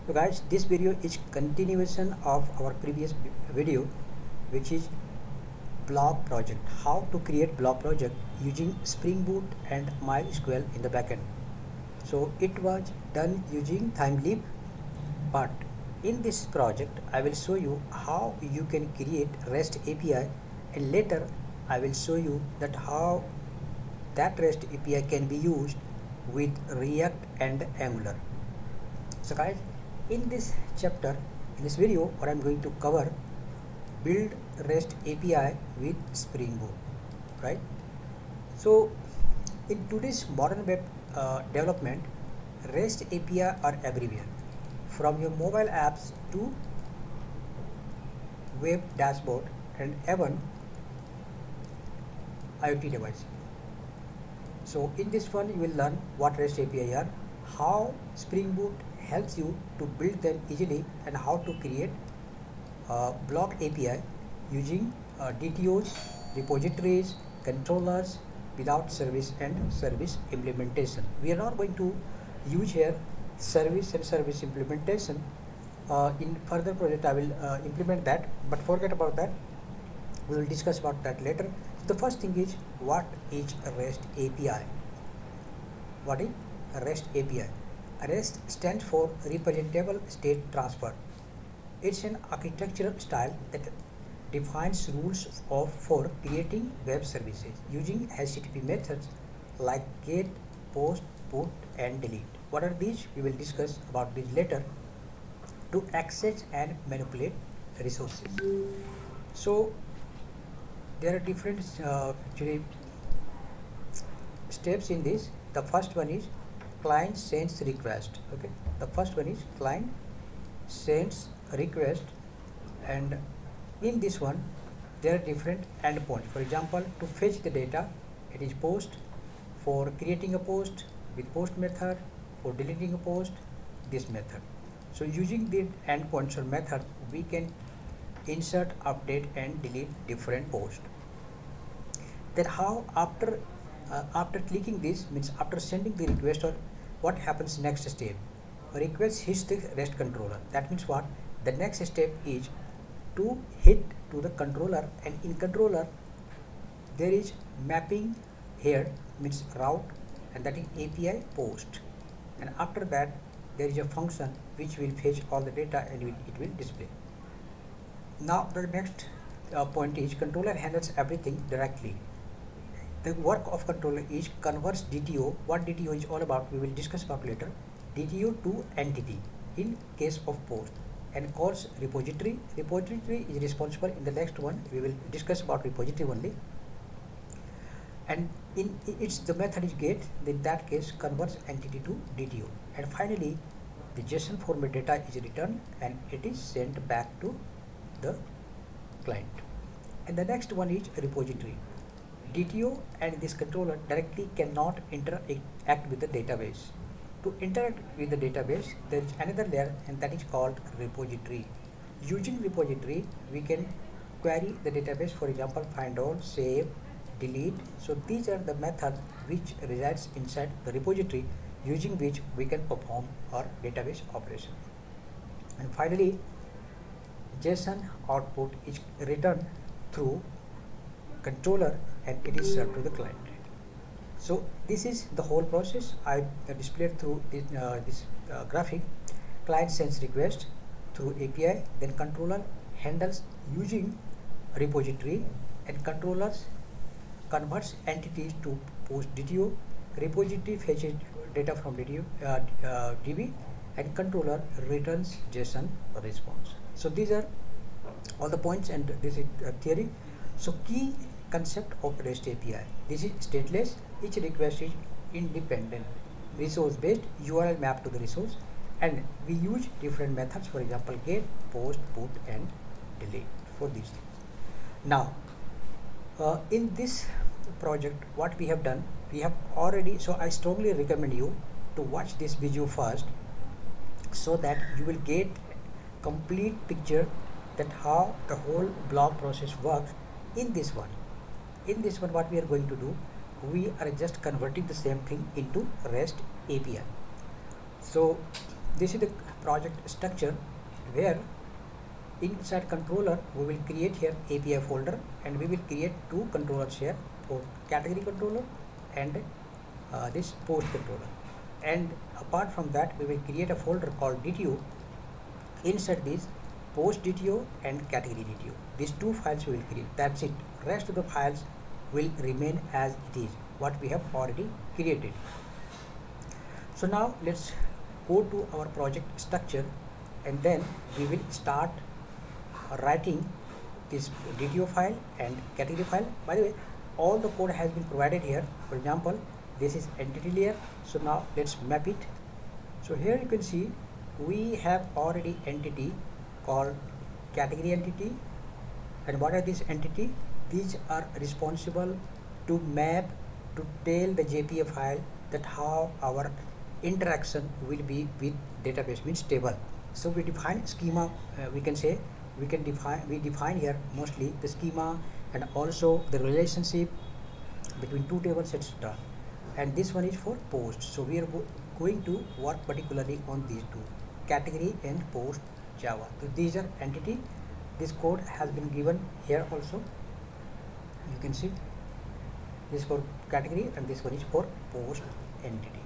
So guys, this video is continuation of our previous video, which is blog project. How to create blog project using Spring Boot and MySQL in the backend. So it was done using TimeLeap, but in this project I will show you how you can create REST API, and later I will show you that how that REST API can be used with React and Angular. So guys, in this chapter, in this video, what I'm going to cover, build REST API with Spring Boot, right? So in today's modern web development, REST API are everywhere, from your mobile apps to web dashboard and even IoT device. So in this one you will learn what REST API are, how Spring Boot helps you to build them easily, and how to create blog API using DTOs, repositories, controllers without service and service implementation. We are not going to use here service and service implementation. In further project I will implement that, but forget about that. We will discuss about that later. The first thing is, what is a REST API? What is a REST API? REST stands for Representable State Transfer. It's an architectural style that defines rules for creating web services using HTTP methods like get, post, put, and delete. What are these? We will discuss about these later. To access and manipulate resources. So there are different actually steps in this. The first one is client sends request. Okay, the first one is client sends request, and in this one there are different endpoints. For example, to fetch the data, it is post. For creating a post with post method, for deleting a post, this method. So using the endpoints or method, we can insert, update, and delete different posts. Then how after clicking this, means after sending the request, or what happens next step? A request hits the REST controller. That means what? The next step is to hit to the controller, and in controller there is mapping here, means route, and that is API post, and after that there is a function which will fetch all the data and it will display. Now the next point is controller handles everything directly. The work of controller is converts DTO. What DTO is all about, we will discuss about later. DTO to entity in case of post, and calls repository. Repository is responsible. In the next one we will discuss about repository only. And in its the method is get. In that case converts entity to DTO, and finally the JSON format data is returned and it is sent back to the client. And the next one is repository. DTO and this controller directly cannot interact with the database. To interact with the database, there is another layer, and that is called repository. Using repository, we can query the database, for example, find all, save, delete. So these are the methods which resides inside the repository, using which we can perform our database operation. And finally, JSON output is returned through controller and it is served to the client. So this is the whole process I displayed through this graphic. Client sends request through API, then controller handles using repository, and controllers converts entities to post DTO. Repository fetches data from DB, and controller returns JSON response. So these are all the points, and this is theory. So key concept of REST API. This is stateless. Each request is independent, resource based, URL mapped to the resource, and we use different methods. For example, get, post, put, and delete for these things. Now, in this project, what we have done, we have already. So I strongly recommend you to watch this video first, so that you will get complete picture that how the whole blog process works. In this one, what we are going to do, we are just converting the same thing into REST API. So this is the project structure, where inside controller we will create here API folder, and we will create two controllers here, for category controller and this post controller. And apart from that, we will create a folder called DTO. Inside this, post DTO and category DTO, these two files we will create. That's it. Rest of the files will remain as it is, what we have already created. So now let's go to our project structure, and then we will start writing this DTO file and category file. By the way, all the code has been provided here. For example, this is entity layer. So now let's map it. So here you can see we have already entity called category entity. And what are these entity? These are responsible to map, to tell the JPA file that how our interaction will be with database, means table. So we define schema, we define here mostly the schema and also the relationship between two tables, etc. And this one is for post. So we are going to work particularly on these two, category and post Java. So these are entity. This code has been given here also. You can see this for category and this one is for post entity.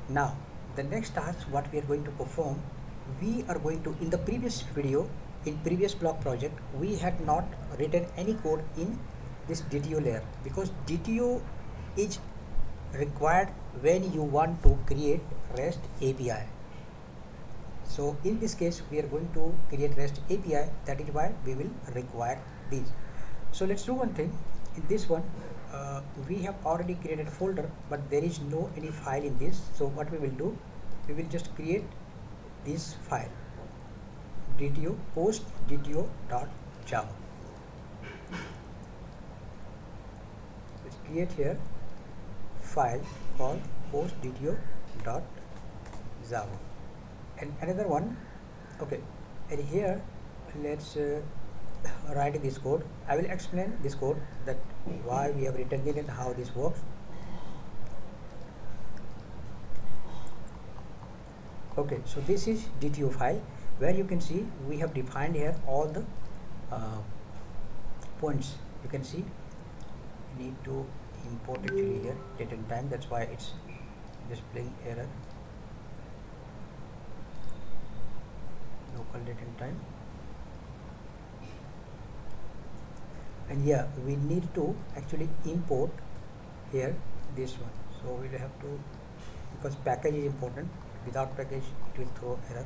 Now the next task what we are going to perform, we are going to, in the previous video, in previous block project, we had not written any code in this DTO layer, because DTO is required when you want to create REST API. So in this case we are going to create REST API, that is why we will require these. So let's do one thing. In this one we have already created a folder, but there is no any file in this. So what we will do, we will just create this file, DTO post DTO.java. Let's create here file called post DTO.java, and another one. Okay, and here let's write this code. I will explain this code, that why we have written it and how this works. Okay, so this is DTO file, where you can see we have defined here all the points. You can see we need to import actually here date and time, that's why it's displaying error. Local date and time, and yeah, we need to actually import here this one. So we'll have to, because package is important, without package it will throw error.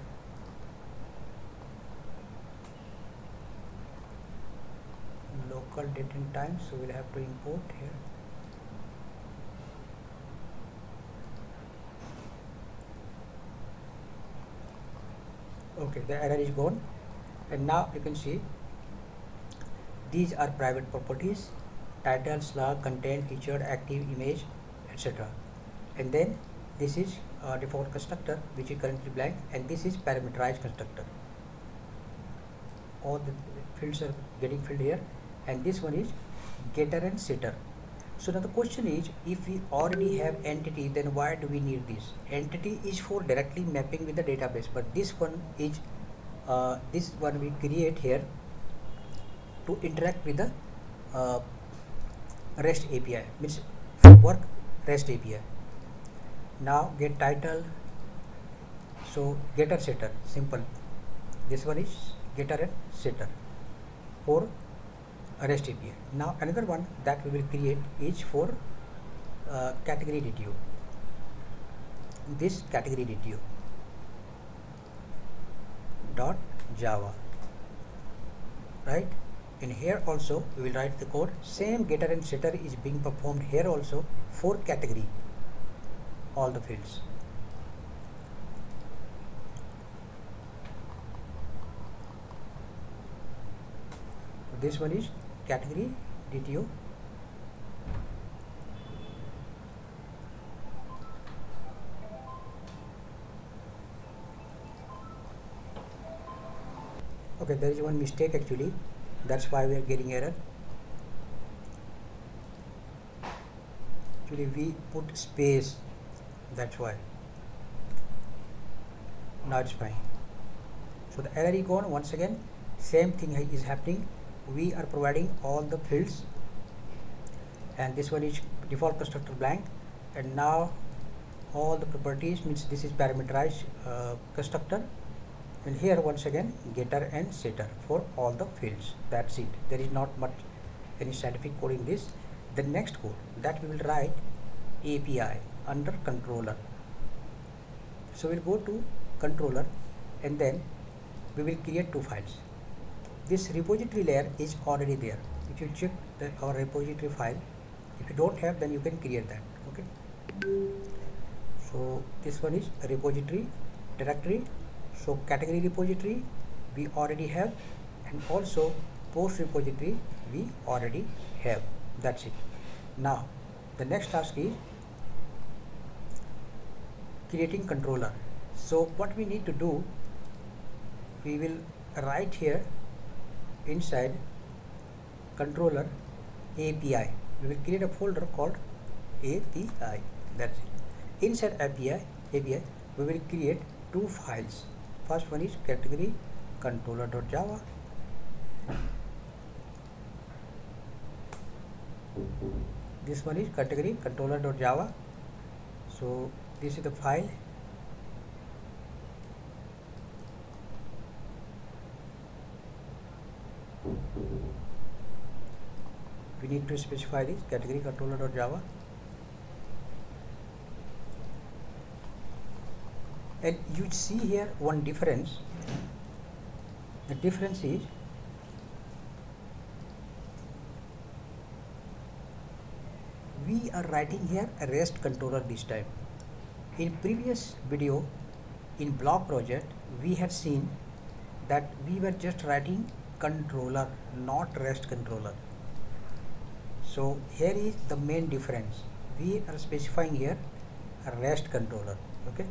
Local date and time, so we'll have to import here. Okay, the error is gone, and now you can see these are private properties: title, slug, content, featured, active, image, etc. And then this is default constructor, which is currently blank, and this is parameterized constructor. All the fields are getting filled here, and this one is getter and setter. So now the question is, if we already have entity, then why do we need this? Entity is for directly mapping with the database, but this one is this one we create here to interact with the REST API, means work REST API. Now get title, so getter setter, simple. This one is getter and setter for REST API. Now another one that we will create is for category DTO. This category DTO dot Java, right? In here also we will write the code. Same getter and setter is being performed here also for category, all the fields. So this one is category DTO. Okay, there is one mistake actually, that's why we are getting error. Actually we put space, that's why. now it's fine. So the error is gone. Once again same thing is happening. We are providing all the fields, and this one is default constructor blank, and now all the properties, means this is parameterized constructor, and here once again getter and setter for all the fields. That's it. There is not much any scientific code in this. The next code that we will write API under controller. So we'll go to controller, and then we will create two files. This repository layer is already there. If you check our repository file, if you don't have, then you can create that. Okay. So this one is repository directory. So category repository we already have, and also post repository we already have. That's it. Now the next task is creating controller. So what we need to do, we will write here inside controller API. We will create a folder called API. That's it. Inside API we will create two files. First one is category controller.java, this one is category controller.java. So this is the file. We need to specify this category controller.java, and you see here one difference. The difference is we are writing here a REST controller this time. In previous video in blog project we had seen that we were just writing controller, not REST controller. So here is the main difference. We are specifying here a REST controller. Okay,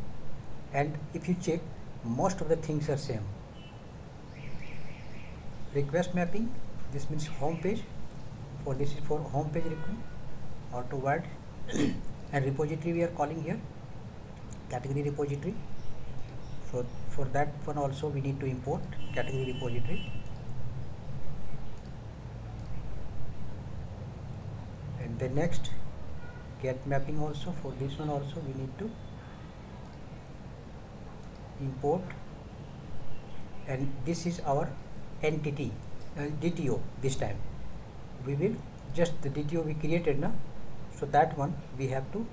and if you check, most of the things are same. Request mapping, this means home page. For this is for home page request or to word. And repository we are calling here category repository. So for that one also we need to import category repository. And the next get mapping also, for this one also we need to import, and this is our entity DTO. This time we will just the DTO we created now, so that one we have to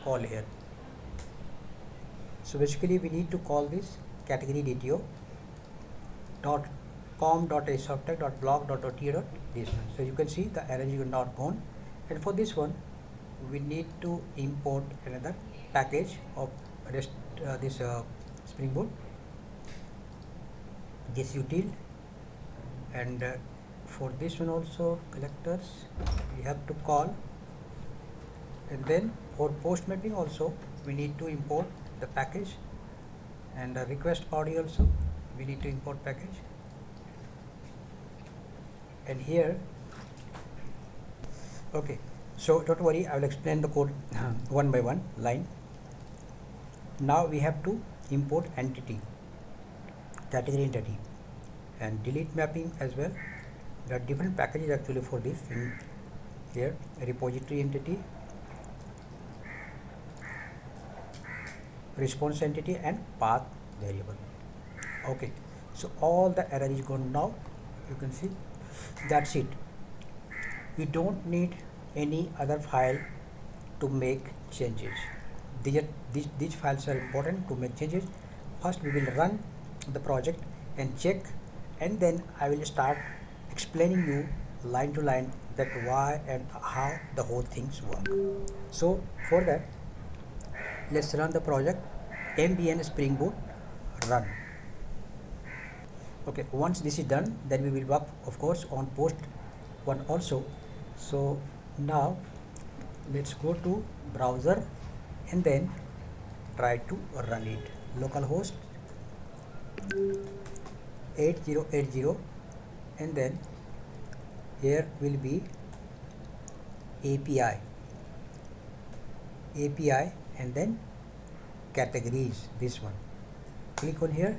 call here. So basically we need to call this category DTO dot com dot subtag dot blog dot OTA dot this one. So you can see the error is not gone, and for this one we need to import another package of REST this Spring Boot, this util, and for this one also collectors we have to call, and then for post mapping also we need to import the package, and the request body also we need to import package. And here, okay, so don't worry, I will explain the code one by one line. Now we have to import entity, category entity, and delete mapping as well. There are different packages actually for this. In here repository entity, response entity, and path variable. Okay, so all the error is gone now. You can see that's it. We don't need any other file to make changes. These files are important to make changes. First we will run the project and check, and then I will start explaining you line to line that why and how the whole things work. So for that, let's run the project. MBN Spring Boot run. Okay, once this is done, then we will work of course on post one also. So now let's go to browser and then try to run it. Localhost 8080, and then here will be API, and then categories, this one. click on here,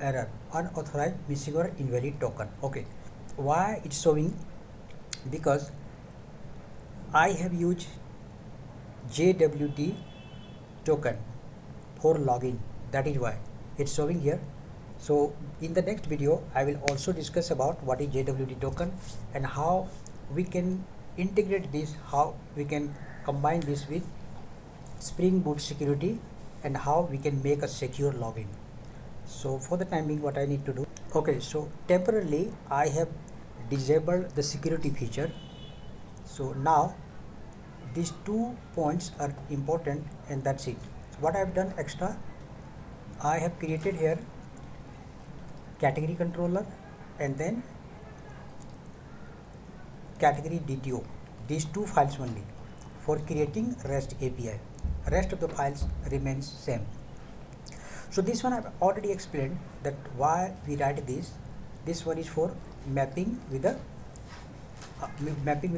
error, unauthorized missing or invalid token. Okay, why it's showing? Because I have used JWT token for login, that is why it's showing here. So in the next video I will also discuss about what is JWT token and how we can integrate this, how we can combine this with Spring Boot security, and how we can make a secure login. So for the time being, what I need to do, okay, so temporarily I have disabled the security feature. So now these 2 points are important, and that's it. So what I have done extra, I have created here category controller and then category DTO, these 2 files only for creating REST API. Rest of the files remains same. So this one I've already explained that why we write this. This one is for mapping with the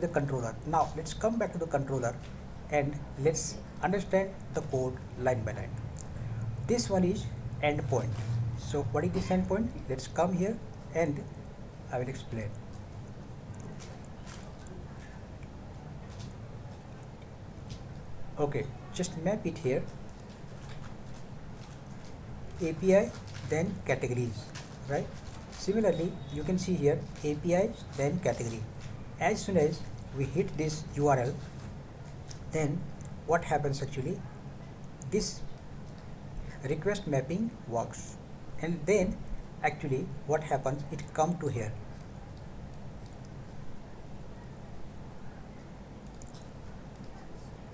controller. Now let's come back to the controller and let's understand the code line by line. This one is endpoint. So what is this endpoint? Let's come here and I will explain. Okay, just map it here. API, then categories, right? Similarly, you can see here API, then category. As soon as we hit this URL, then what happens actually? This request mapping works, and then actually what happens? It come to here.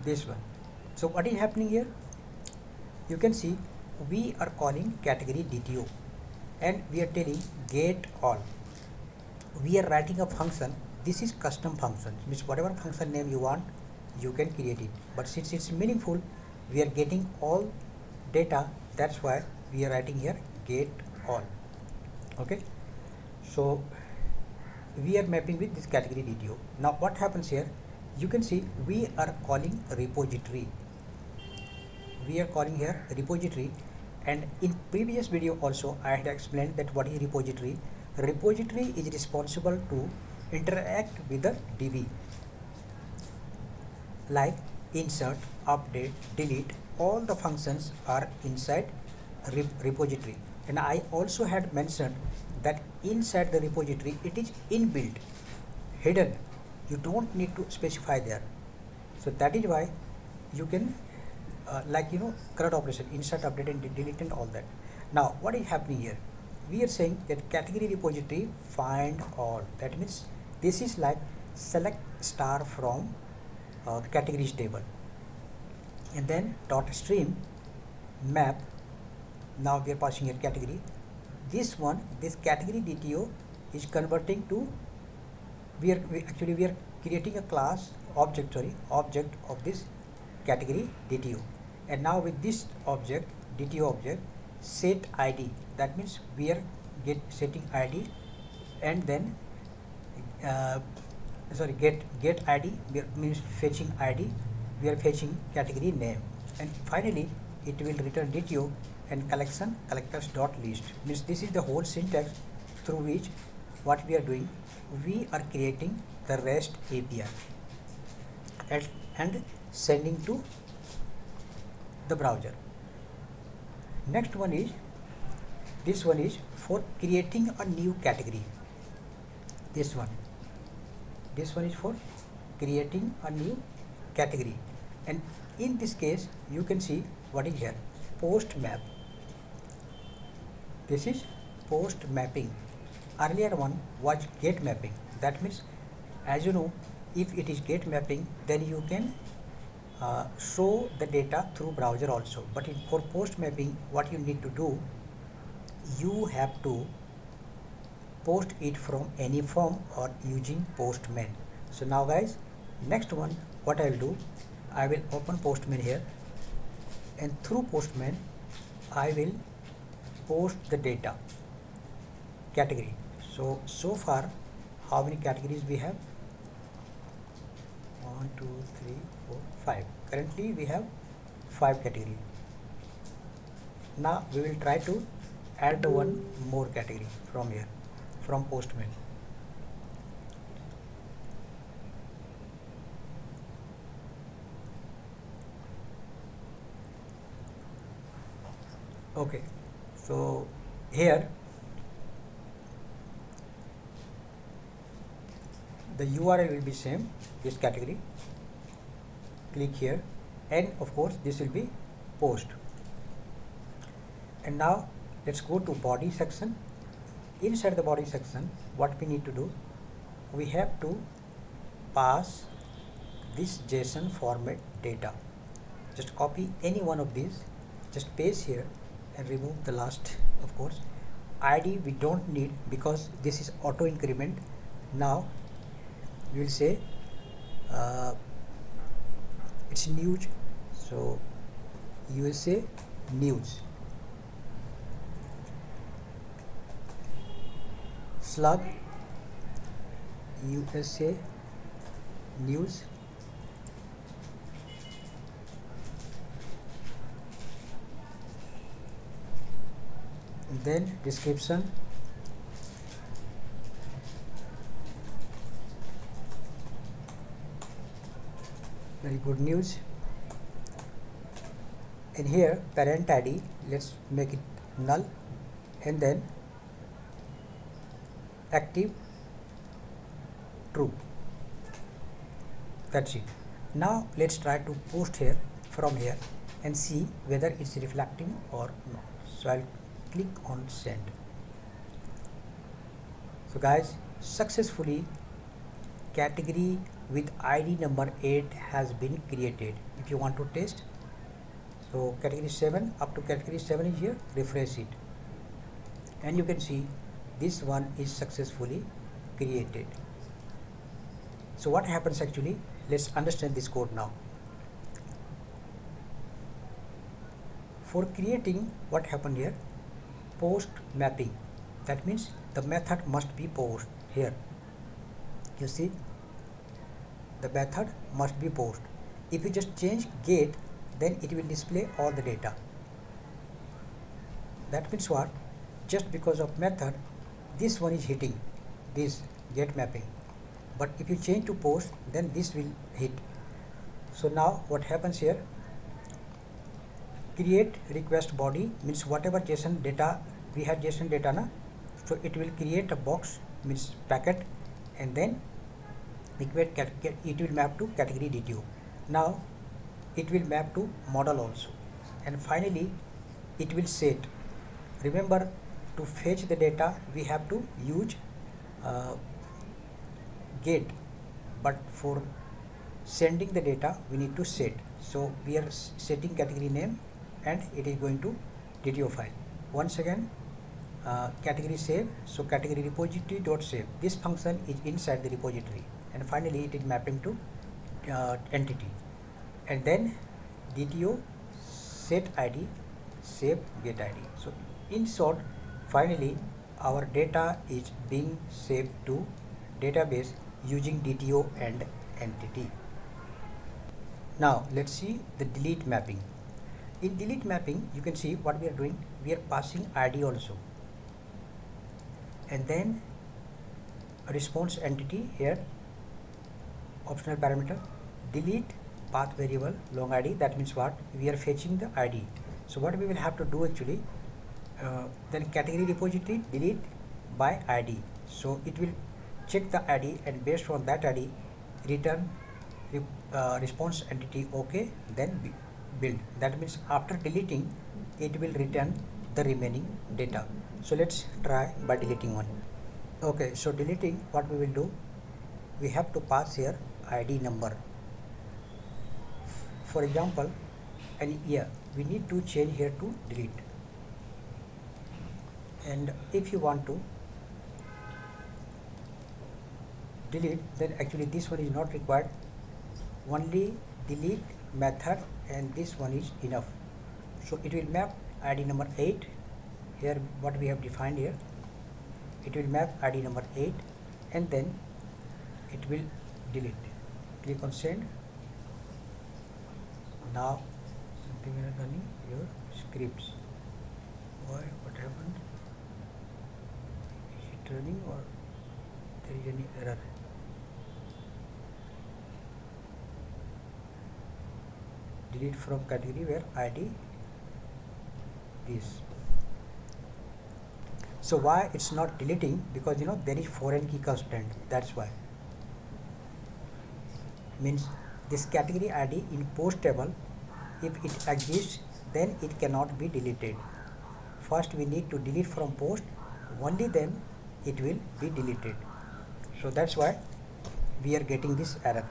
This one. So what is happening here? You can see we are calling category DTO and we are telling get all. We are writing a function. This is custom function, means whatever function name you want, you can create it. But since it's meaningful, we are getting all data. That's why we are writing here get all. Okay. So we are mapping with this category DTO. Now what happens here? You can see we are calling repository. We are calling here repository, and in previous video also I had explained that what is repository. Repository is responsible to interact with the DB, like insert, update, delete. All the functions are inside repository, and I also had mentioned that inside the repository it is inbuilt, hidden. You don't need to specify there. So that is why you can CRUD operation, insert, update and delete and all that. Now what is happening here? We are saying that category repository find all. That means this is like select star from categories table, and then dot stream map. Now we are passing here category. This category DTO is converting to, we are creating a class object of this category DTO, and now with this object DTO object set ID, that means we are setting ID, and then get ID means fetching ID, we are fetching category name, and finally it will return DTO and collectors dot list. Means this is the whole syntax through which what we are doing, we are creating the REST API and sending to the browser. Next one is, this one is for creating a new category. This one is for creating a new category, and in this case you can see what is here, post map. This is post mapping. Earlier one was get mapping. That means, as you know, if it is get mapping, then you can show the data through browser also. But for post mapping, what you need to do, you have to post it from any form or using Postman. So now guys, next one, what I will do, I will open Postman here, and through Postman I will post the data category. So far how many categories we have? 1 2 3 4 5. Currently we have 5 categories. Now we will try to add one more category from here, from Postman. Okay, so here the URL will be same, this category. Click here, and of course this will be post. And now let's go to body section. Inside the body section, what we need to do, we have to pass this JSON format data. Just copy any one of these, just paste here and remove the last, of course. ID we don't need because this is auto increment. Now we will say it's news, so USA news. Slug USA news. And then description, very good news. And here parent ID, let's make it null, and then active true. That's it. Now let's try to post here from here and see whether it's reflecting or not. So I'll click on send. So guys, successfully category with ID number 8 has been created. If you want to test, so category 7 up to category 7 is here, refresh it, and you can see this one is successfully created. So what happens actually, let's understand this code now. For creating, what happened here, post mapping, that means the method must be post. Here you see the method must be post. If you just change get, then it will display all the data. That means what, just because of method this one is hitting this get mapping, but if you change to post, then this will hit. So now what happens here, create request body means whatever JSON data we had, JSON data na, so it will create a box means packet, and then it will map to category DTO. Now it will map to model also, and finally it will set. Remember, to fetch the data we have to use get, but for sending the data we need to set. So we are setting category name, and it is going to DTO file. Once again, category save, so category repository dot save, this function is inside the repository, and finally it is mapping to entity, and then DTO set ID save get ID. So in short, finally our data is being saved to database using DTO and entity. Now let's see the delete mapping. In delete mapping, you can see what we are doing, we are passing ID also, and then a response entity here, optional parameter, delete path variable long ID, that means what, we are fetching the ID. So what we will have to do actually, then category repository delete by ID, so it will check the ID, and based on that ID return response entity OK, then build. That means after deleting it will return the remaining data. So let's try by deleting one. Okay, so deleting, what we will do, we have to pass here ID number, for example, and yeah, we need to change here to delete. And if you want to delete, then actually this one is not required, only delete method, and this one is enough. So it will map ID number 8 here, what we have defined here, it will map ID number 8, and then it will delete. Click on send. Now something we are running your scripts. Why? What happened? Is it running or there is any error? Delete from category where ID is. So why it's not deleting? Because there is foreign key constraint. That's why. Means this category ID in post table, if it exists, then it cannot be deleted. First we need to delete from post, only then it will be deleted. So that's why we are getting this error.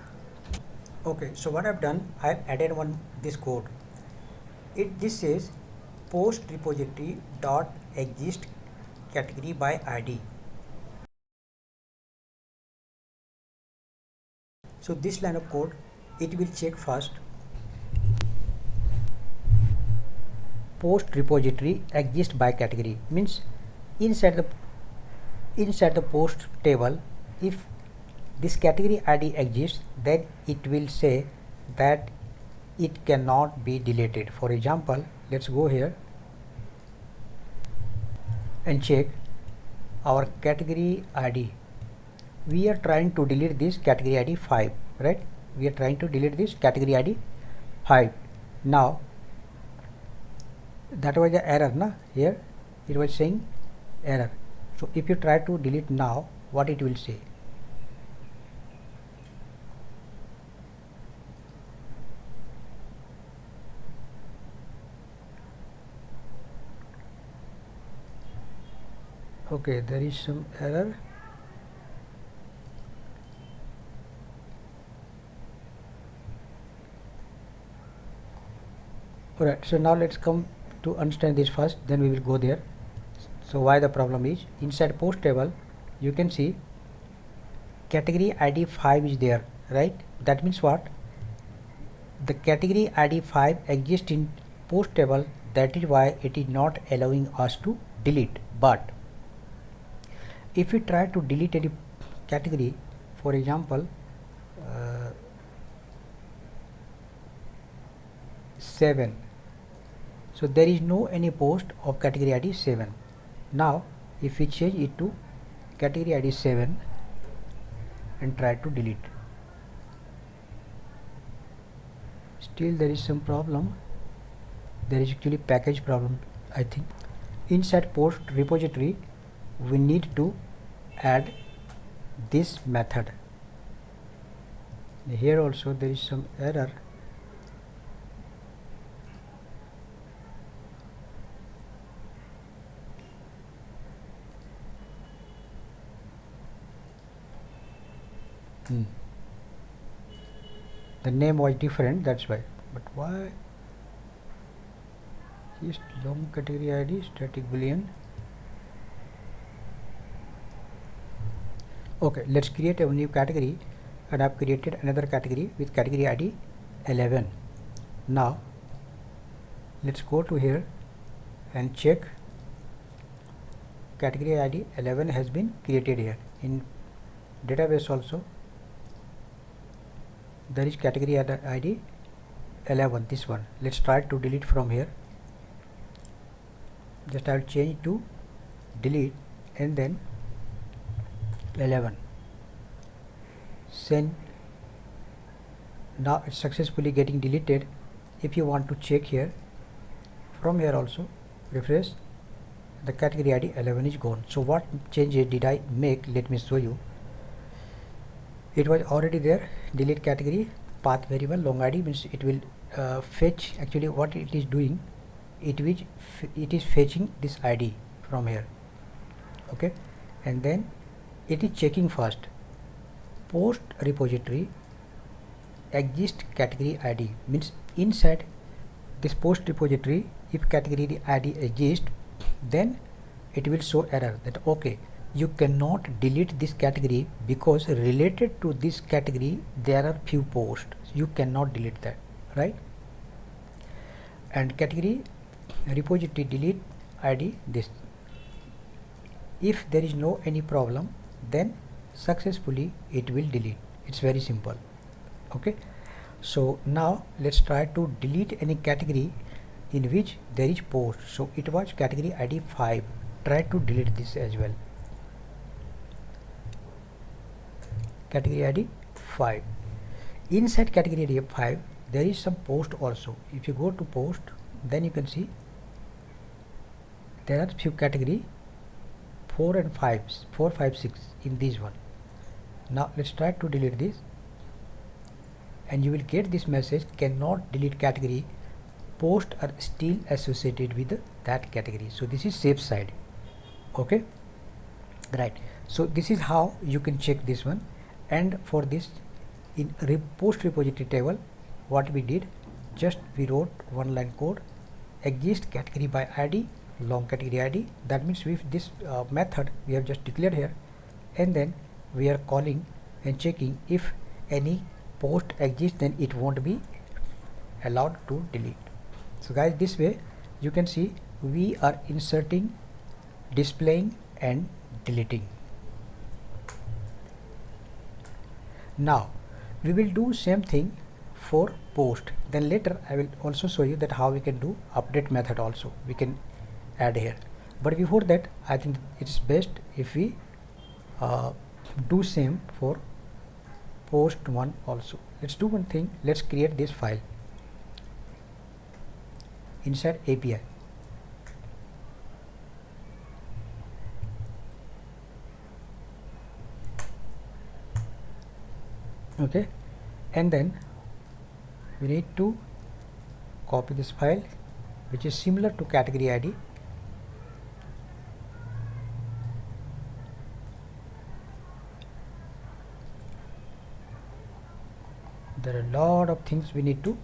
Okay, so what I've done, I've added this code. This says post repository dot exist category by ID. So this line of code, it will check first post repository exist by category, means inside the post table, if this category ID exists, then it will say that it cannot be deleted. For example, let's go here and check our category ID. We are trying to delete this category ID 5, right? We are trying to delete this category ID 5. Now that was the error, na? Here it was saying error. So if you try to delete now, what it will say? Okay, there is some error. Alright, so now let's come to understand this first, then we will go there. So why the problem is, inside post table you can see category ID 5 is there, right? That means what? The category ID 5 exists in post table, that is why it is not allowing us to delete. But if we try to delete any category, for example 7, so there is no any post of category ID 7. Now if we change it to category ID 7 and try to delete, still there is some problem. There is actually package problem, I think. Inside post repository we need to add this method. Here also there is some error. The name was different, that's why. But why? Is long category ID static boolean. Okay, let's create a new category, and I've created another category with category ID 11. Now let's go to here and check category ID 11 has been created here. In database also there is category ID 11, this one. Let's try to delete from here. Just I will change to delete and then 11. Send. Now it's successfully getting deleted. If you want to check here, from here also refresh, the category ID 11 is gone. So what changes did I make? Let me show you. It was already there, delete category path variable long ID, means it will fetch. Actually what it is doing, it is fetching this ID from here, okay, and then it is checking first post repository exist category ID, means inside this post repository if category ID exists, then it will show error that okay, you cannot delete this category because related to this category there are few posts, you cannot delete that, right? And category repository delete ID this. If there is no any problem, then successfully it will delete. It's very simple. Okay, so now let's try to delete any category in which there is post. So it was category ID 5. Try to delete this as well. Category ID 5. Inside category ID 5 there is some post also. If you go to post, then you can see there are few category 4 and 5, 4, 5, 6 in this one. Now let's try to delete this, and you will get this message, cannot delete category, posts are still associated with that category. So this is safe side. Okay, right. So this is how you can check this one. And for this, in post repository table, what we did, just we wrote one line code, exist category by ID, long category ID. That means with this method we have just declared here, and then we are calling and checking if any post exists, then it won't be allowed to delete. So guys, this way you can see we are inserting, displaying and deleting. Now we will do same thing for post. Then later I will also show you that how we can do update method also we can add here. But before that, I think it is best if we do same for post one also. Let's do one thing. Let's create this file inside API. Okay, and then we need to copy this file, which is similar to category ID. There are a lot of things we need to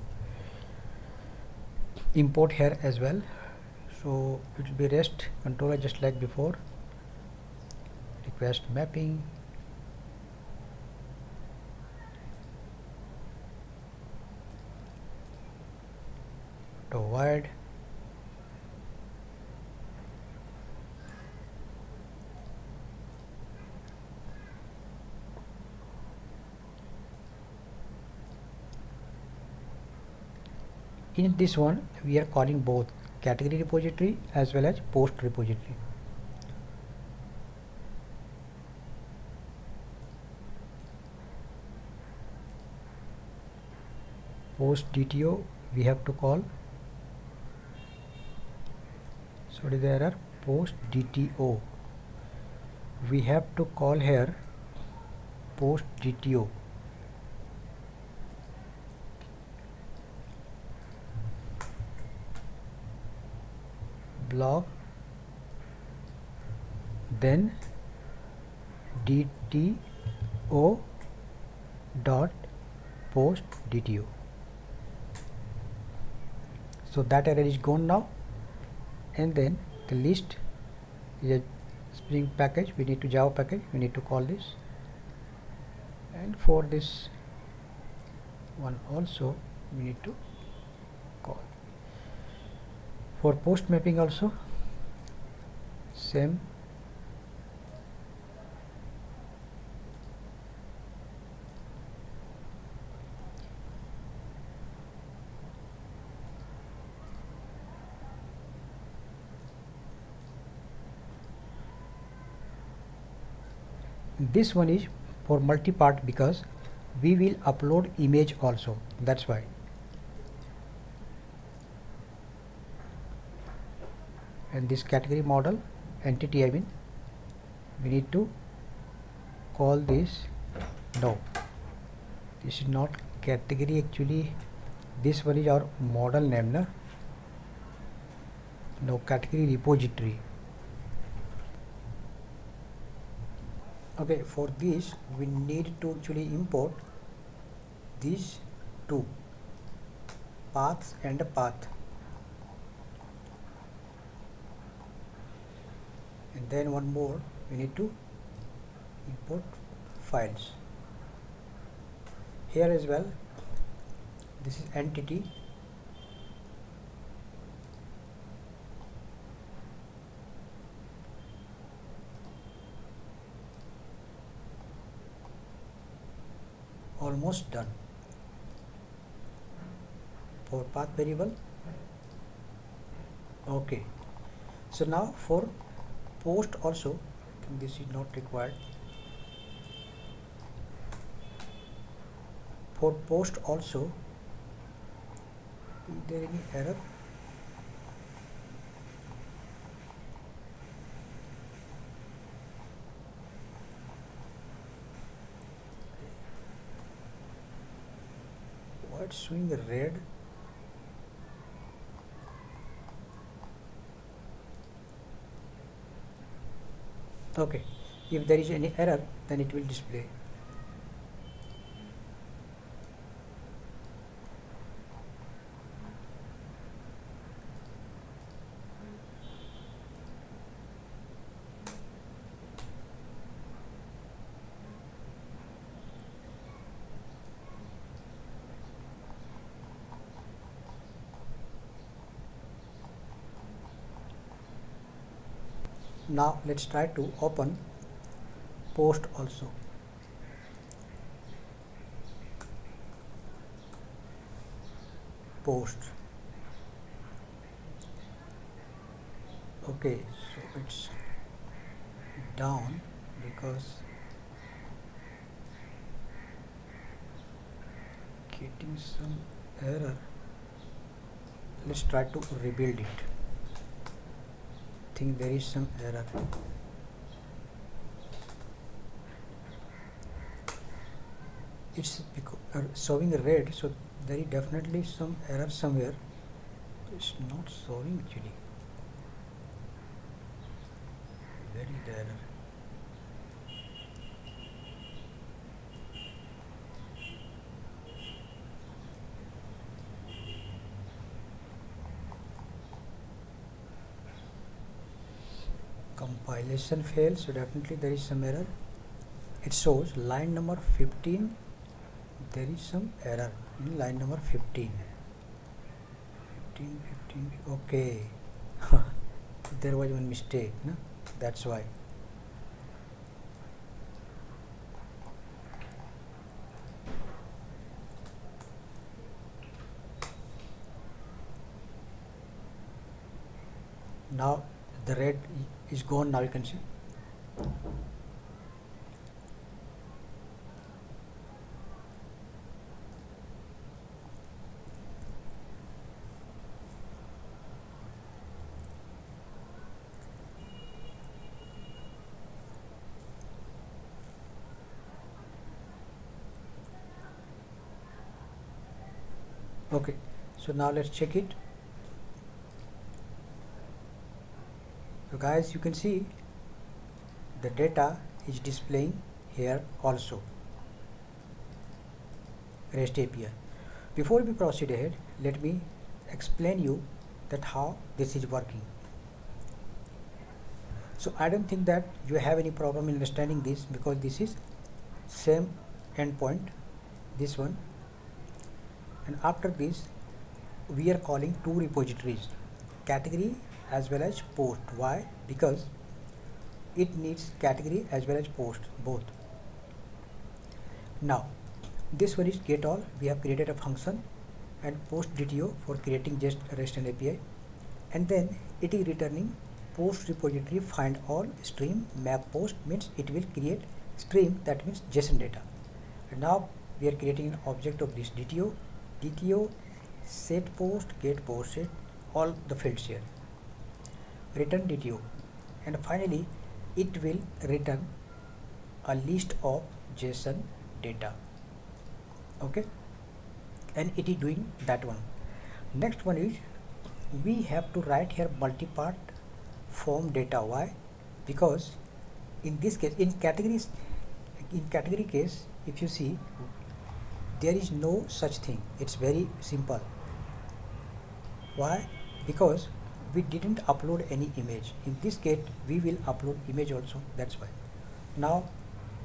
import here as well. So it will be REST controller just like before, request mapping, provide, in this one we are calling both category repository as well as post repository. Post DTO we have to call, sorry, there are post DTO, we have to call here post DTO. Block, then DTO dot post DTO. So that error is gone now. And then the list is a Spring package, we need to Java package, we need to call this, and for this one also we need to call. For post mapping also same, this one is for multi-part because we will upload image also, that's why. And this category model entity, I mean, we need to call this, no, this is not category, actually this one is our model name, no, category repository. Okay, for this we need to actually import these two, paths and a path, and then one more we need to import files here as well. This is entity, almost done. For path variable Okay, so now for post also, I think this is not required. For post also, is there any error? Why it's showing red? Okay, if there is any error, then it will display. Now let's try to open post also. Post. Okay, so it's down because getting some error. Let's try to rebuild it. Think there is some error. It's showing red, so there is definitely some error somewhere. It's not showing actually. Where is the error? Compilation failed, so definitely there is some error. It shows line number 15. There is some error in line number 15. 15. Okay. There was one mistake, no? That's why. Now the red is gone. Now you can see. Okay, so now let's check it. So guys, you can see the data is displaying here also. REST API. Before we proceed ahead, let me explain you that how this is working. So I don't think that you have any problem in understanding this, because this is same endpoint, this one, and after this we are calling two repositories, category as well as post. Why? Because it needs category as well as post both. Now this one is get all. We have created a function, and post DTO for creating just REST and API, and then it is returning post repository find all stream map post, means it will create stream, that means JSON data. And now we are creating an object of this DTO set post, get post set, all the fields here, return DTO, and finally it will return a list of JSON data. Okay, and it is doing that one. Next one is we have to write here multi-part form data. Why? Because in this case, in category case, if you see, there is no such thing. It's very simple. Why? Because we didn't upload any image. In this case we will upload image also, that's why. Now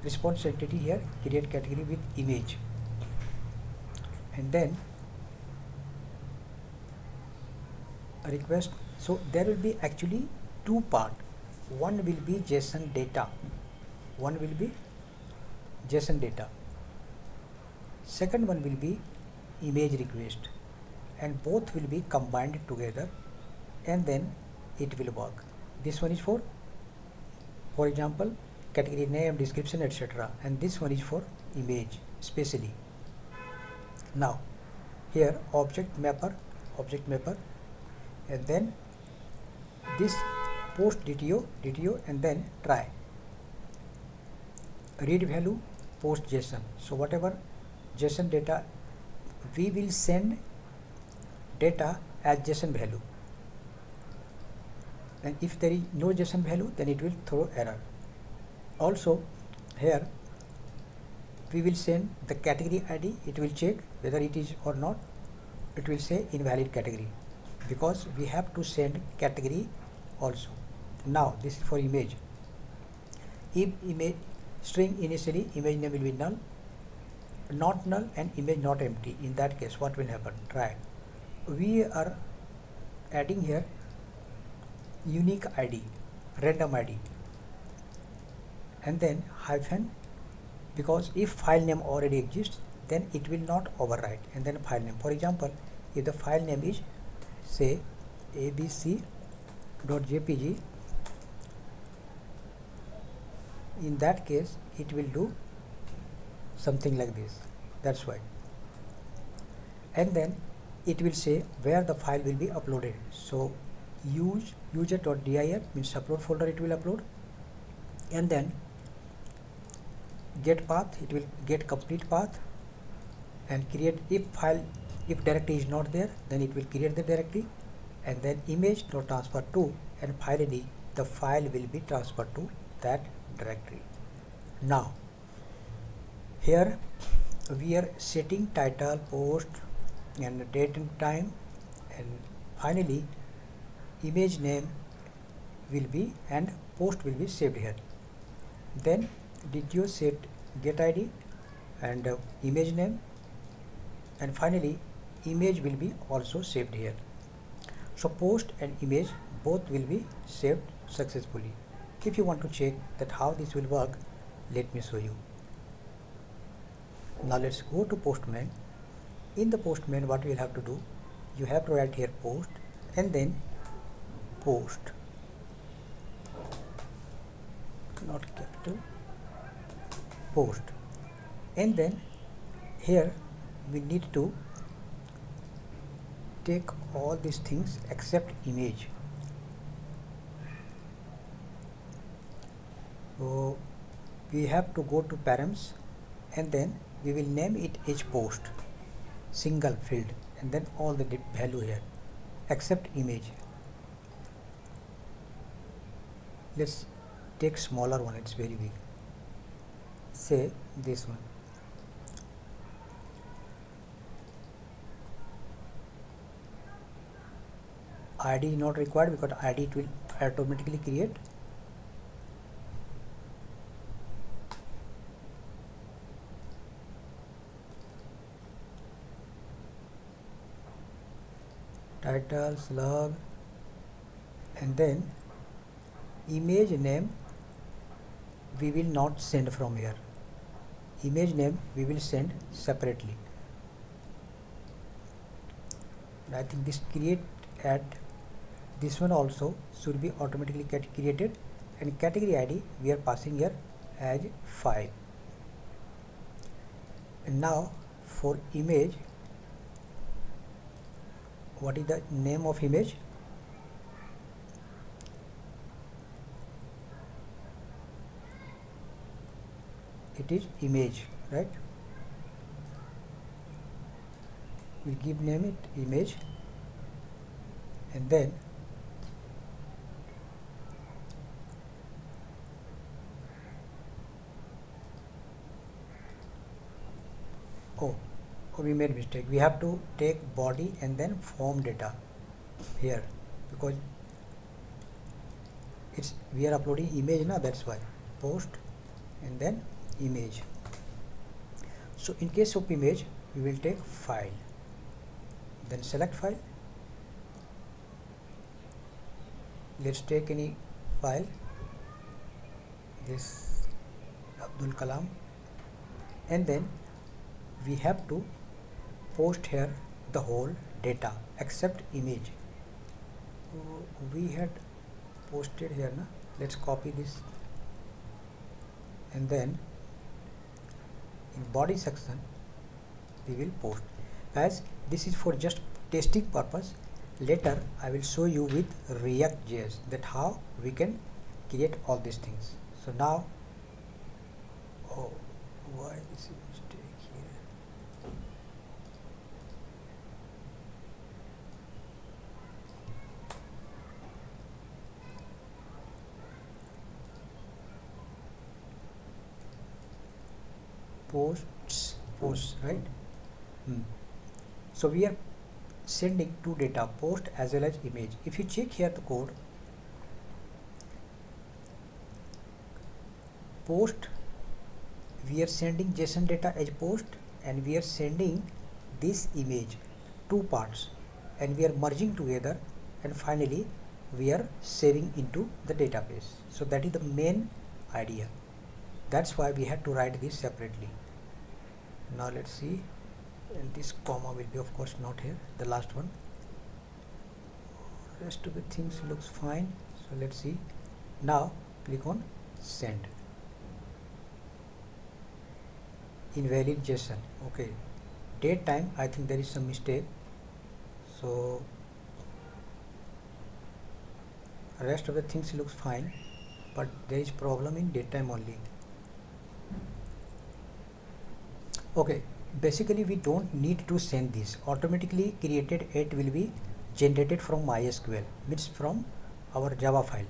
response entity here, create category with image, and then a request. So there will be actually two part. One will be JSON data, second one will be image request, and both will be combined together and then it will work. This one is for example, category name, description, etc., and this one is for image specially. Now here object mapper, and then this post DTO, and then try read value post JSON. So whatever JSON data, we will send data as JSON value, and if there is no JSON value, then it will throw error. Also here we will send the category ID. It will check whether it is or not. It will say invalid category, because we have to send category also. Now this is for image. If image string initially, image name will be null, not null, and image not empty. In that case, what will happen? Try. We are adding here unique ID, random ID, and then hyphen, because if file name already exists, then it will not overwrite, and then file name. For example, if the file name is say abc.jpg, in that case it will do something like this. That's why. And then it will say where the file will be uploaded. So use user.dir means upload folder it will upload, and then get path, it will get complete path, and create if directory is not there, then it will create the directory, and then image.transfer to, and finally the file will be transferred to that directory. Now here we are setting title, post, and date and time, and finally image name will be and post will be saved here. Then did you set get ID and image name, and finally image will be also saved here. So post and image both will be saved successfully. If you want to check that how this will work, let me show you. Now let's go to Postman. In the Postman, what you will have to do, you have to write here post and then post, not capital, post, and then here we need to take all these things except image. So we have to go to params, and then we will name it as post, single field, and then all the value here except image. Let's take smaller one, it's very big, say this one. ID is not required because ID it will automatically create. Title, slug, and then image name we will not send from here. Image name we will send separately. And I think this create at this one also should be automatically get created, and category ID we are passing here as 5. And now for image, what is the name of image? It is image, right? We give name it image, and then we made mistake. We have to take body and then form data here, because it's we are uploading image now, that's why post and then image. So in case of image we will take file, then select file. Let's take any file, this Abdul Kalam, and then we have to post here the whole data except image. we had posted here na. Let's copy this and then in body section we will post. Guys, this is for just testing purpose. Later I will show you with React.js that how we can create all these things. So now, oh, why this is mistake here? Posts, right? So we are sending two data, post as well as image. If you check here the code, post, we are sending JSON data as post, and we are sending this image, two parts, and we are merging together, and finally we are saving into the database. So that is the main idea. That's why we had to write this separately. Now let's see, and this comma will be of course not here, the last one. Rest of the things looks fine. So let's see. Now click on send. Invalid JSON. Okay, date time, I think there is some mistake. So rest of the things looks fine, but there is problem in date time only. Okay, basically we don't need to send this. Automatically created it will be generated from MySQL, means from our Java file.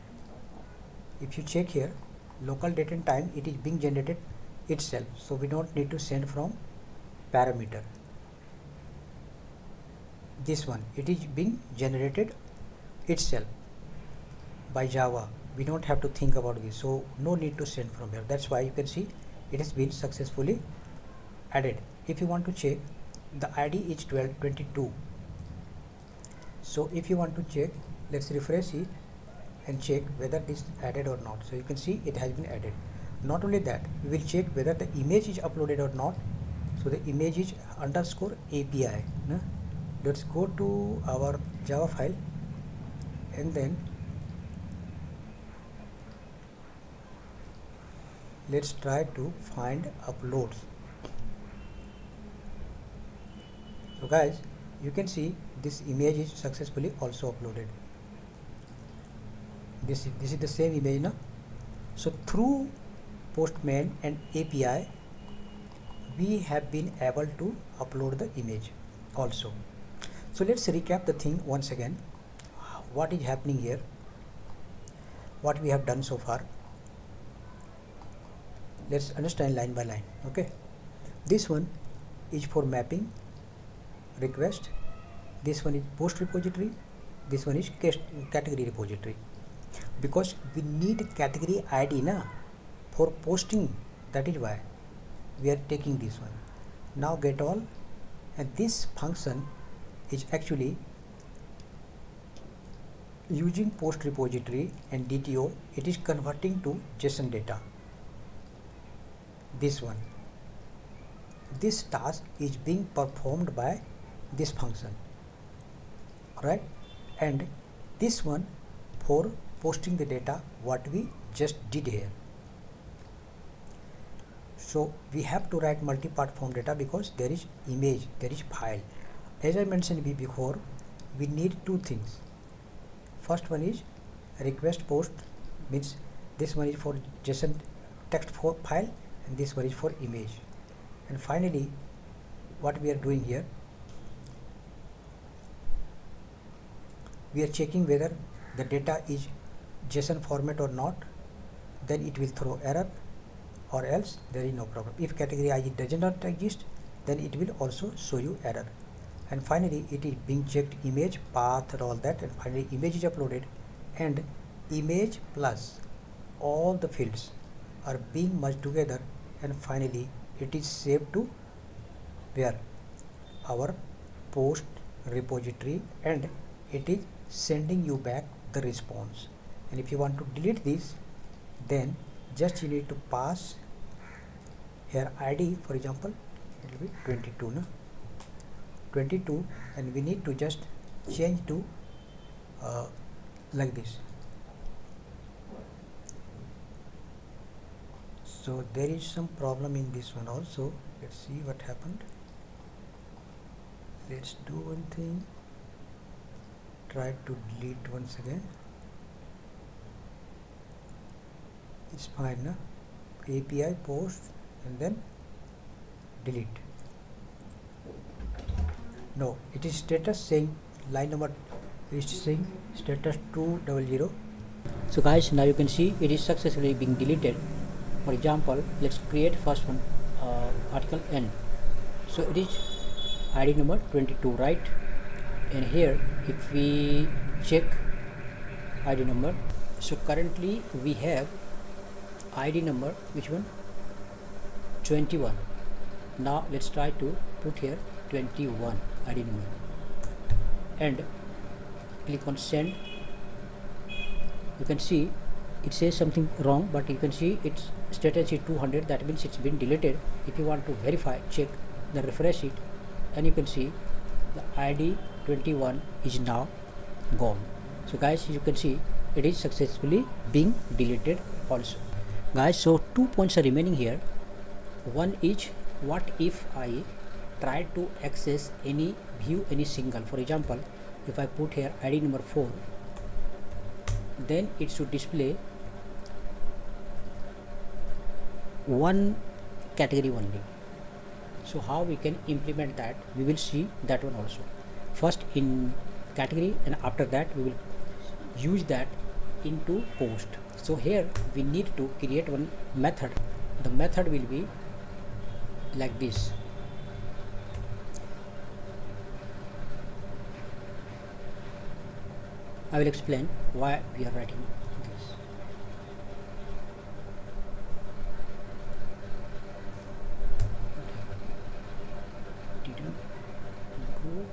If you check here, local date and time, it is being generated itself, so we don't need to send from parameter. This one, it is being generated itself by Java. We don't have to think about this, so no need to send from here. That's why you can see it has been successfully added. If you want to check, the ID is 1222. So if you want to check, let's refresh it and check whether this is added or not. So you can see it has been added. Not only that, we will check whether the image is uploaded or not. So the image is underscore API. No? Let's go to our Java file and then let's try to find uploads. So guys, you can see this image is successfully also uploaded. This is the same image now. So through Postman and API, we have been able to upload the image also. So let's recap the thing once again. What is happening here? What we have done so far? Let's understand line by line. Okay, this one is for mapping request. This one is post repository. This one is category repository. Because we need category ID na for posting, that is why we are taking this one. Now get all, and this function is actually using post repository and DTO. It is converting to JSON data. This one, this task is being performed by this function, right? And this one for posting the data, what we just did here. So we have to write multi-part form data because there is image, there is file. As I mentioned before, we need two things. First one is request post, means this one is for JSON text file and this one is for image. And finally, what we are doing here, we are checking whether the data is JSON format or not. Then it will throw error, or else there is no problem. If category ID does not exist, then it will also show you error. And finally, it is being checked image, path and all that, and finally image is uploaded, and image plus all the fields are being merged together, and finally it is saved to where? Our post repository, and it is sending you back the response. And if you want to delete this, then just you need to pass here ID, for example it will be 22 no? 22, and we need to just change to like this. So there is some problem in this one also. Let's see what happened. Let's do one thing, try to delete once again. It's fine now. API post and then delete. No, it is status saying line number is saying status 200. So guys, now you can see it is successfully being deleted. For example, let's create first one, article N. So it is ID number 22, right? And here if we check ID number, so currently we have ID number, which one? 21. Now let's try to put here 21 ID number and click on send. You can see it says something wrong, but you can see its status is 200. That means it's been deleted. If you want to verify, check, then refresh it, and you can see the ID 21 is now gone. So guys, you can see it is successfully being deleted also. Guys, so 2 points are remaining here. One is, what if I try to access any view any single, for example, if I put here ID number 4, then it should display one category only. So how we can implement that, we will see that one also. First in category, and after that we will use that into post. So here we need to create one method. The method will be like this. I will explain why we are writing this. Didn't go.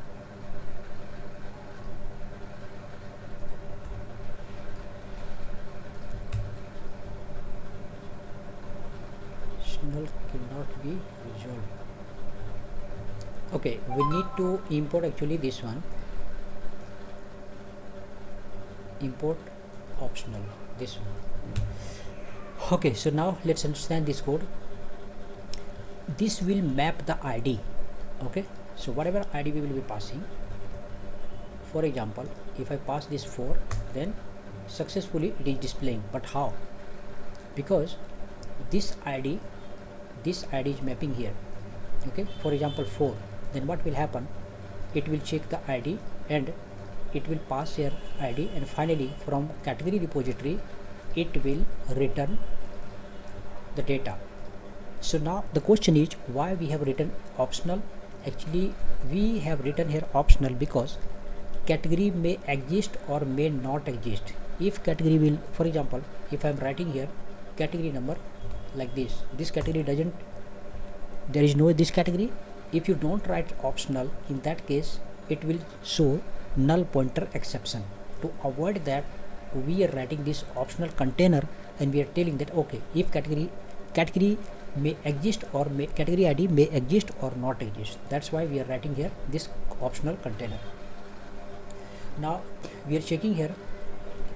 Signal cannot be resolved. Okay, we need to import actually this one. Import optional, this one. Okay, so now let's understand this code. This will map the ID. Okay, so whatever ID we will be passing, for example, if I pass this 4, then successfully it is displaying. But how? Because this ID is mapping here. Okay, for example 4, then what will happen? It will check the ID and it will pass here ID, and finally from category repository it will return the data. So now the question is, why we have written optional? Actually we have written here optional because category may exist or may not exist. If category will, for example, if I am writing here category number like this category doesn't, there is no this category. If you don't write optional, in that case it will show null pointer exception. To avoid that, we are writing this optional container, and we are telling that okay, if category may exist or category ID may exist or not exist. That's why we are writing here this optional container. Now we are checking here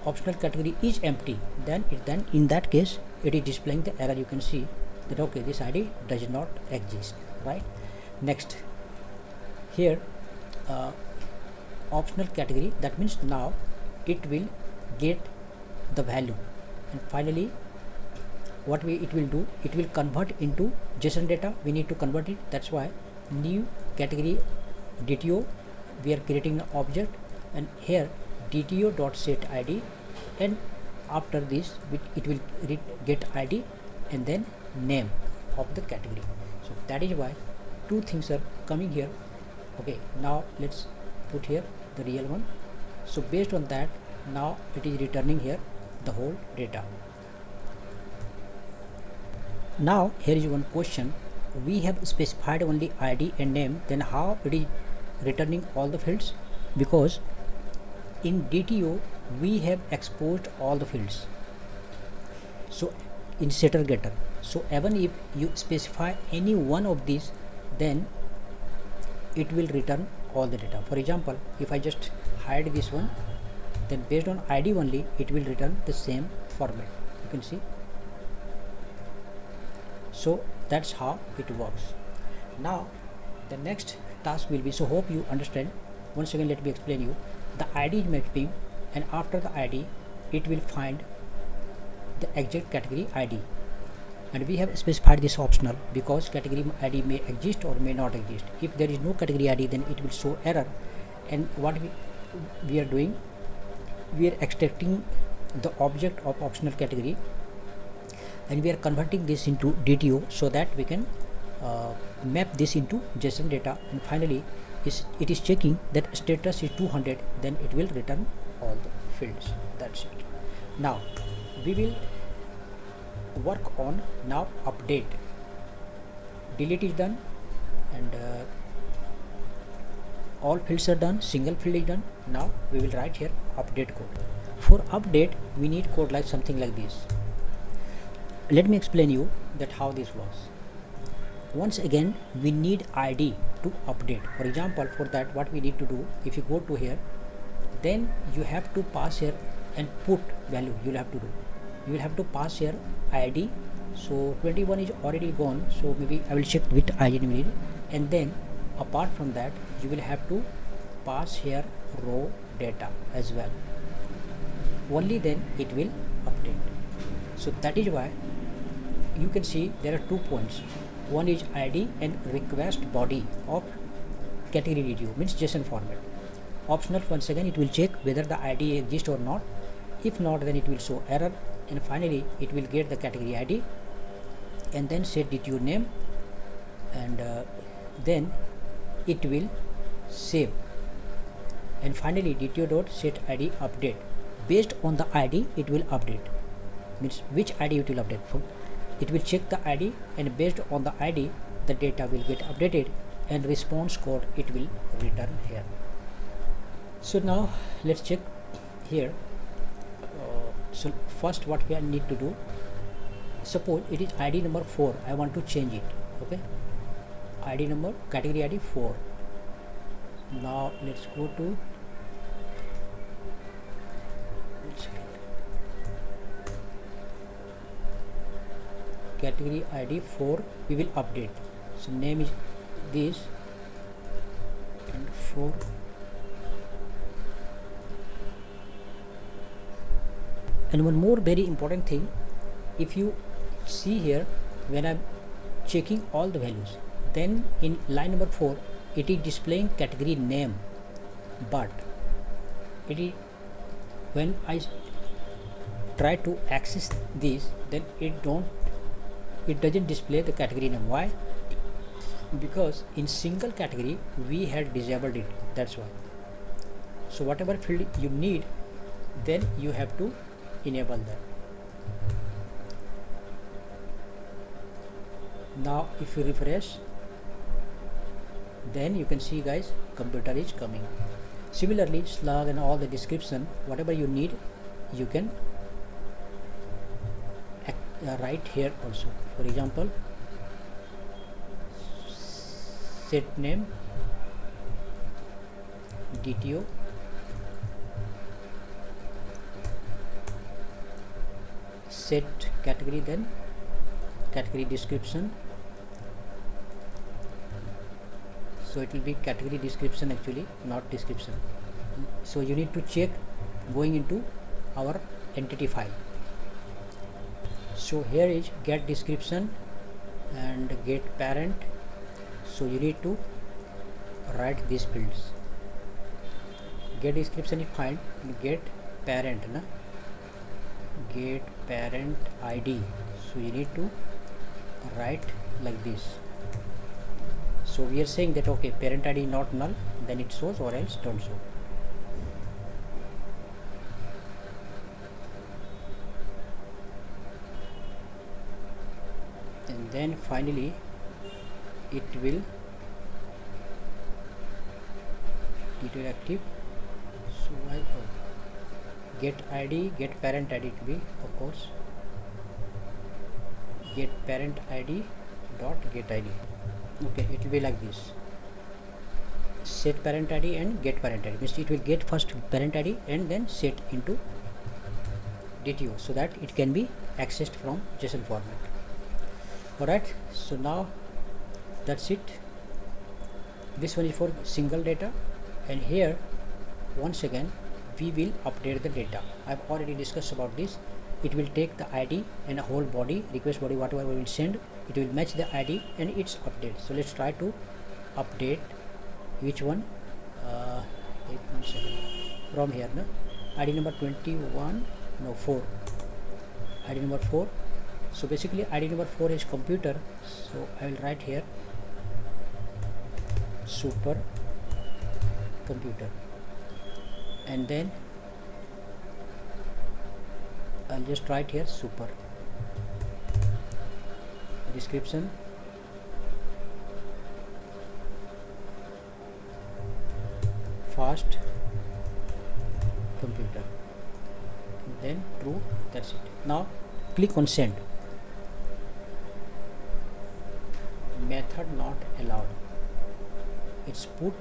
optional category is empty, then in that case it is displaying the error. You can see that okay, this ID does not exist, right? Next, here optional category, that means now it will get the value, and finally what it will do, it will convert into JSON data. We need to convert it. That's why new category DTO, we are creating an object, and here DTO.set ID, and after this it will get ID and then name of the category. So that is why two things are coming here. Okay, now let's put here the real one. So based on that, now it is returning here the whole data. Now here is one question. We have specified only ID and name, then how it is returning all the fields? Because in DTO we have exposed all the fields, so in setter getter. So even if you specify any one of these, then it will return all the data. For example, if I just hide this one then based on ID only it will return the same format. You can see. So that's how it works. Now the next task will be, so hope you understand. Once again let me explain you. The ID is mapping, and after the ID it will find the exact category ID, and we have specified this optional because category ID may exist or may not exist. If there is no category ID, then it will show error. And what we are doing, we are extracting the object of optional category and we are converting this into DTO so that we can map this into JSON data, and finally it is checking that status is 200, then it will return all the fields. That's it. Now we will work on now update. Delete is done and all fields are done, single field is done. Now we will write here update code. For update we need code like something like this. Let me explain you that how this works. Once again we need ID to update. For example, for that what we need to do, if you go to here, then you have to pass here and put value. You will have to do, you will have to pass here ID. So 21 is already gone, so maybe I will check which ID we need, and then apart from that you will have to pass here row data as well. Only then it will update. So that is why you can see there are 2 points. One is ID and request body of category DTO, means JSON format. Optional, once again it will check whether the ID exists or not. If not, then it will show error, and finally it will get the category ID and then set DTO name, and then it will save, and finally DTO dot set ID update. Based on the ID it will update, means which ID it will update for. It will check the ID, and based on the ID the data will get updated, and response code it will return here. So now let's check here. So first what we need to do, suppose it is ID number 4, I want to change it. Okay, ID number, category ID 4. Now let's go to category ID 4, we will update. So name is this and 4. And one more very important thing, if you see here, when I'm checking all the values, then in line number 4 it is displaying category name, but it is, when I try to access this, then it doesn't display the category name. Why? Because in single category we had disabled it, that's why. So whatever field you need, then you have to enable that. Now if you refresh, then you can see guys, computer is coming. Similarly slug and all the description, whatever you need you can write here also. For example, set name DTO, set category, then category description. So it will be category description actually, not description. So you need to check going into our entity file. So here is get description and get parent. So you need to write these fields. Get description is fine, get parent, na? Get parent ID. So you need to write like this. So we are saying that okay, parent ID not null, then it shows, or else don't show. And then finally it will active. So I get ID, get parent ID to be, of course, get parent ID dot get ID. Okay, it will be like this. set parent id and get parent id, means it will get first parent id and then set into DTO so that it can be accessed from JSON format. Alright, so now that's it. This one is for single data, and here once again we will update the data. I've already discussed about this. It will take the ID and a whole body, request body, whatever we will send, it will match the ID and its update. So let's try to update which one. 8.7 from here, no? ID number 21, no 4, ID number 4. So basically ID number 4 is computer, so I will write here super computer, and then I'll just write here super description, fast computer, and then true. That's it. Now click on send. Method not allowed, it's put,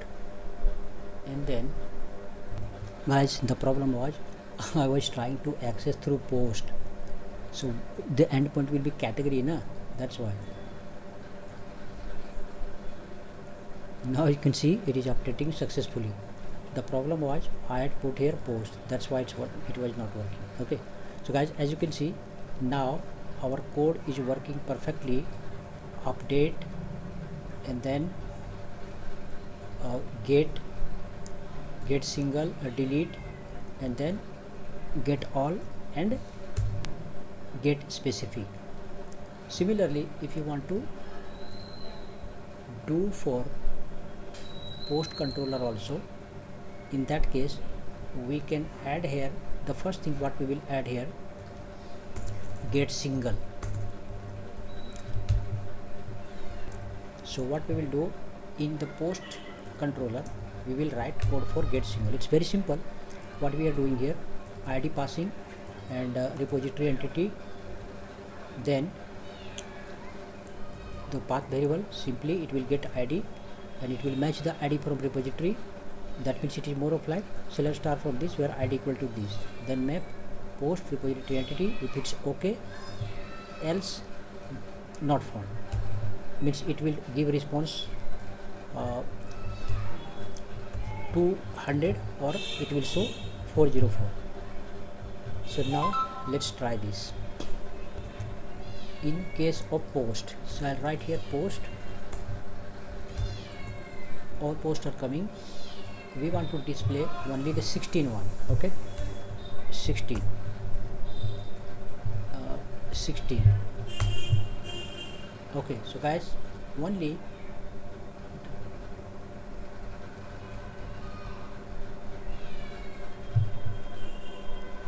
and then guys, the problem was I was trying to access through post, so the endpoint will be category, na, that's why. Now you can see it is updating successfully. The problem was I had put here post, that's why it was not working. Okay, so guys, as you can see, now our code is working perfectly. Update, and then get single, delete, and then get all, and get specific. Similarly, if you want to do for post controller also, in that case we can add here, the first thing what we will add here, get single. So what we will do in the post controller, we will write code for get single. It's very simple. What we are doing here, ID passing and repository entity, then the path variable, simply it will get ID and it will match the ID from repository. That means it is more of like select star from this where ID equal to this, then map post repository entity. If it's okay, else not found, means it will give response 200 or it will show 404. So now let's try this. In case of post, so I'll write here post, all posts are coming. We want to display only the 16 one. Okay, 16 16. Okay, so guys, only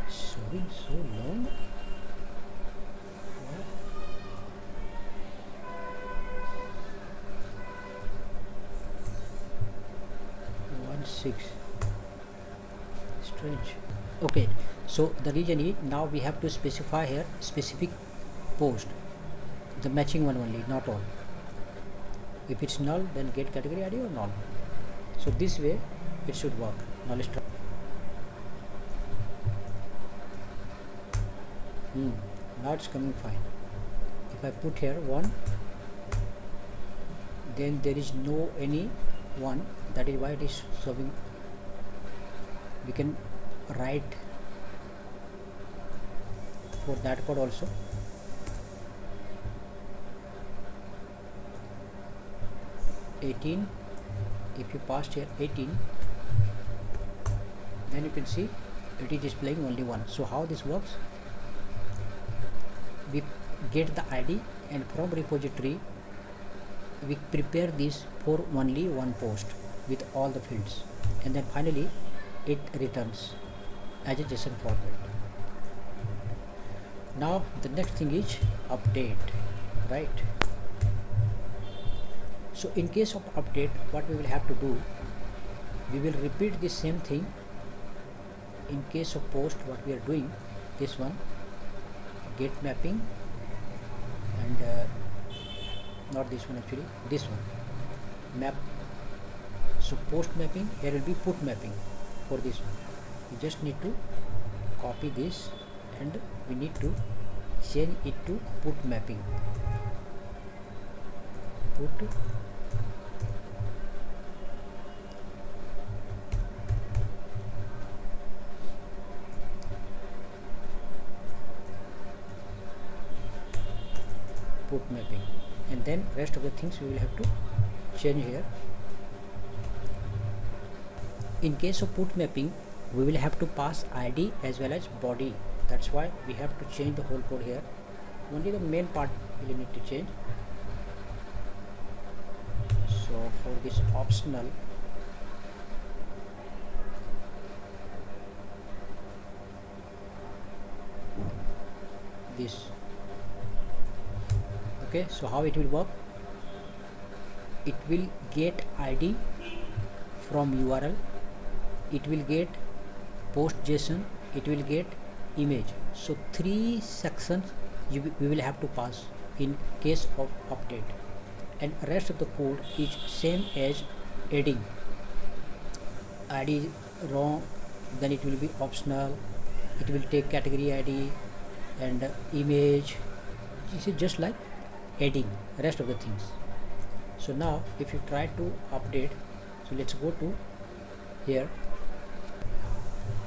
showing so long. 1.6, strange. Okay, so the reason is now we have to specify here specific post, the matching one only, not all. If it's null, then get category ID or null. So this way it should work. Now let's try. Now it's coming fine. If I put here 1, then there is no any 1, that is why it is showing. We can write for that code also. If you passed here 18, then you can see it is displaying only 1. So how this works, we get the ID and from repository we prepare this for only one post with all the fields, and then finally it returns as a JSON format. Now the next thing is update, right? So in case of update, what we will have to do, we will repeat the same thing. In case of post, what we are doing, this one, get mapping, and not this one actually, this one, map So post mapping, here will be put mapping for this one. You just need to copy this and we need to change it to put mapping. Put mapping, and then rest of the things we will have to change here. In case of put mapping, we will have to pass ID as well as body. That's why we have to change the whole code here. Only the main part we will need to change. So for this optional, this. Okay, so how it will work? It will get ID from URL, it will get post JSON, it will get image. So 3 sections we will have to pass in case of update, and rest of the code is same as adding. ID is wrong, then it will be optional, it will take category ID and image. This is just like adding rest of the things. So now if you try to update, so let's go to here.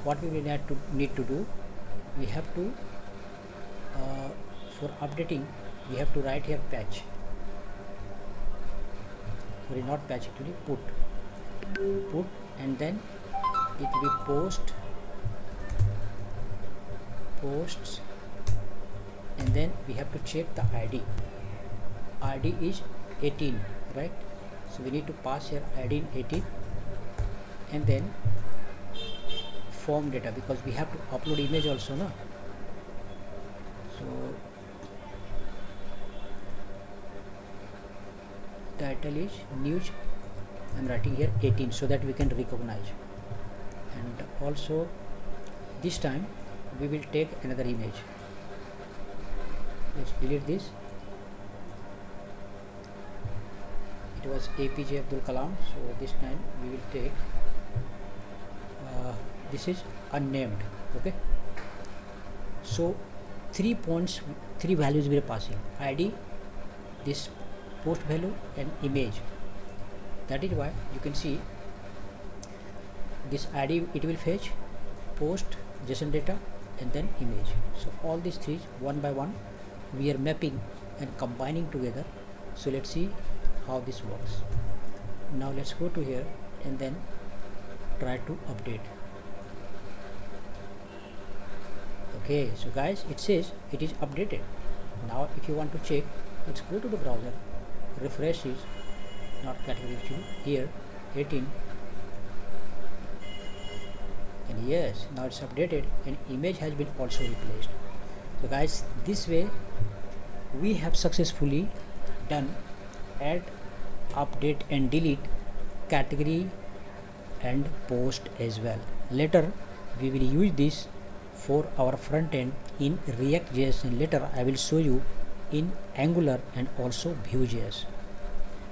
What we will need to do, we have to for updating we have to write here patch, sorry not patch, actually put, and then it will be posts, and then we have to check the ID is 18, right? So we need to pass here ID in 18, and then form data, because we have to upload image also, no? So title is news, I'm writing here 18 so that we can recognize, and also this time we will take another image. Let's delete this. It was APJ Abdul Kalam, so this time we will take this is unnamed. Okay, so 3 points, 3 values we are passing: ID, this post value, and image. That is why you can see this ID, it will fetch post, JSON data, and then image. So all these 3 one by one we are mapping and combining together. So let's see how this works. Now let's go to here and then try to update. Okay, so guys, it says it is updated. Now if you want to check, let's go to the browser, refresh is not category actually, here 18, and yes, now it's updated and image has been also replaced. So guys, this way we have successfully done add, update and delete category and post as well. Later we will use this for our front end in React.js, and later I will show you in Angular and also Vue.js.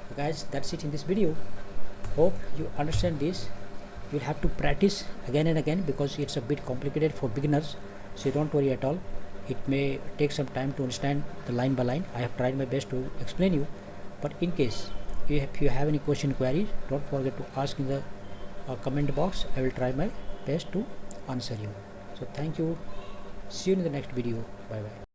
So guys, that's it in this video. Hope you understand this. You'll have to practice again and again because it's a bit complicated for beginners, so don't worry at all. It may take some time to understand the line by line. I have tried my best to explain you, but in case if you have any question queries, don't forget to ask in the comment box. I will try my best to answer you. So thank you, see you in the next video. Bye bye.